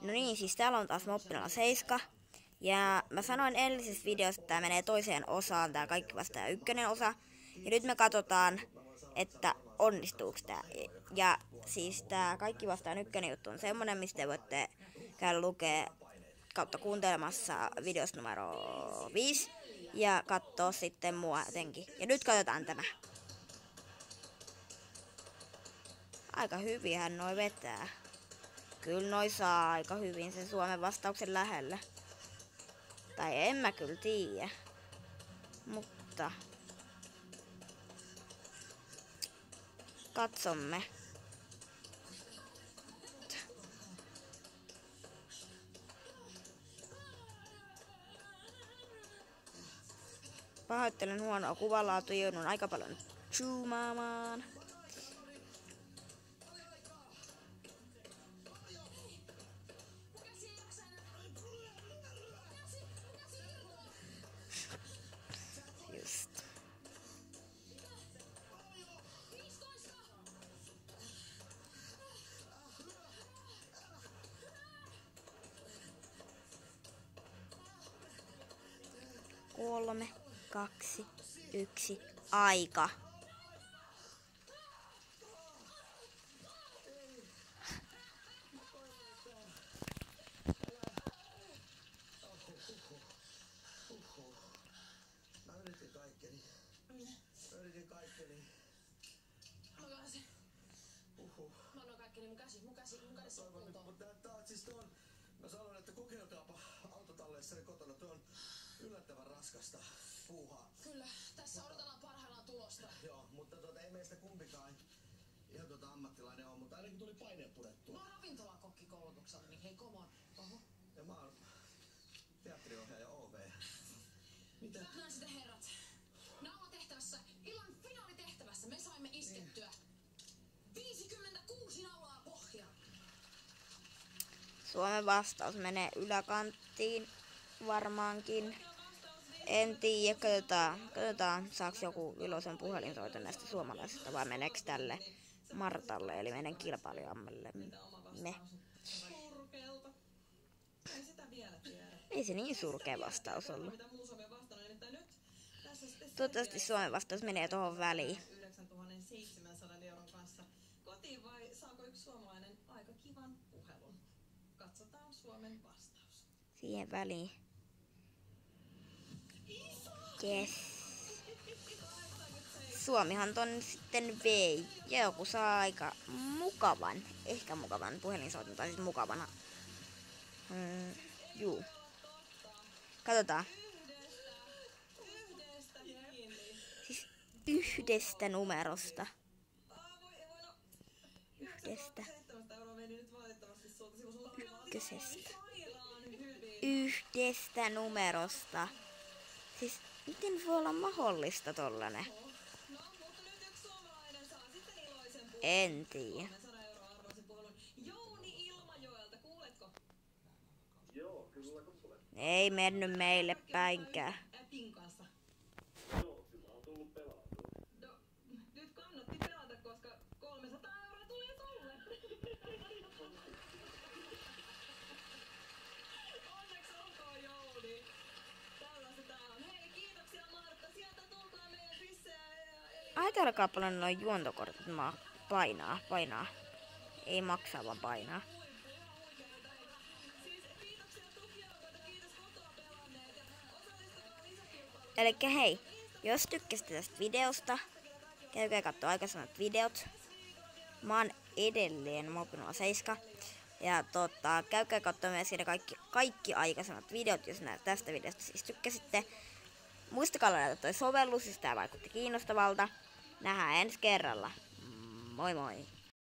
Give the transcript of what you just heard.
No niin, siis täällä on taas Moppinalla 7. Ja mä sanoin edellisessä videossa, että tää menee toiseen osaan, tää kaikki vastaan ykkönen osa. Ja nyt me katsotaan, että onnistuuko tää. Ja siis tää kaikki vastaan ykkönen juttu on semmonen, mistä te voitte käydä lukea kautta kuuntelemassa videosta numero 5. Ja katsoa sitten mua jotenkin. Ja nyt katsotaan tämä. Aika hyvinhän noi vetää. Kyllä noi saa aika hyvin sen Suomen vastauksen lähelle. Tai en mä kyllä tiedä. Mutta katsomme. Pahoittelen huonoa kuvanlaatua, joudun aika paljon zoomaamaan. Just. Kolme, 2, 1, aika. Mä yritin kaikkeni. Makasin. Mä annoin kaikkeni mun kädessä on kuntoon. Mutta tää on siis tuon... Mä sanon, että kokeilkaapa autotalleissani kotona. Tuo on yllättävän raskasta puuhaa. Kyllä, tässä odotellaan parhaillaan tulosta. Joo, mutta ei meistä kumpikaan ihan ammattilainen on, mutta ainakin tuli paineen purettua. Mä oon ravintolakokkikoulutuksella, niin hei come on. Oho. Ja mä oon teatteriohjaaja OV. Mitä? Hyvät naiset ja herrat, naulatehtävässä, illan finaalitehtävässä me saimme iskettyä 56 naulaa pohjaan. Suomen vastaus menee yläkanttiin varmaankin. En tiedä, katsotaan saako joku iloisen puhelinsoiton näistä suomalaisista vai meneekö tälle Martalle eli meidän kilpailijammelle me. Surkeelta. Ei sitä vielä tiedä. Ei se niin surkea vastaus ollut. Mitä muu Suomi on vastannut, nimittäin nyt tässä sitten Toivottavasti Suomen vastaus menee tuohon väliin. 9 700 € kanssa kotiin vai saako yksi suomalainen aika kivan puhelun? Katsotaan Suomen vastaus. Siihen väliin. Yes. Suomihan ton sitten vei. Ja joku saa aika mukavan, ehkä mukavan puhelinsoiton, tai siis mukavana. Juu. Katsotaan. Yhdestä kiinni. Siis yhdestä numerosta. Yhdestä. 700 € meni nyt valitettavasti sulta. Sulla on Ykkösestä. sairaan hyvin. Yhdestä numerosta. Siis miten voi olla mahdollista tollanen? No, mutta nyt yksi suomalainen saa sitten iloisen puhelun. En tiedä. 300 € arvoisen puhelun. Jouni Ilmajoelta, kuuletko? Joo, kyllä kuulen. Ei mennyt meille päinkään. Ätin kanssa. Joo, kyllä on tullut pelaatua. No, nyt kannatti pelata, koska 300 € tulee sulle. Onneksi olkoon, Jouni. Tällaista tää on. Hei, kiitoksia Martta. Sieltä tulkaa meidän pissejä. Aika alkaa paljon noin juontokortit painaa. Ei maksaa, vaan painaa. Siis kiitoksia tukijoukkoilta. Kiitos kotoa pelanneet. Ja osallistukaa lisäkilpailuun. Elikkä hei, jos tykkäsitte tästä videosta, käykää katsoa aikaisemmat videot. Mä oon edelleen Moppinalla 7. Ja käykää katsoa myös kaikki aikaisemmat videot, jos tästä videosta siis tykkäsitte. Muistakaa ladata toi sovellus, jos tää vaikutti kiinnostavalta. Nähdään ensi kerralla. Moi moi!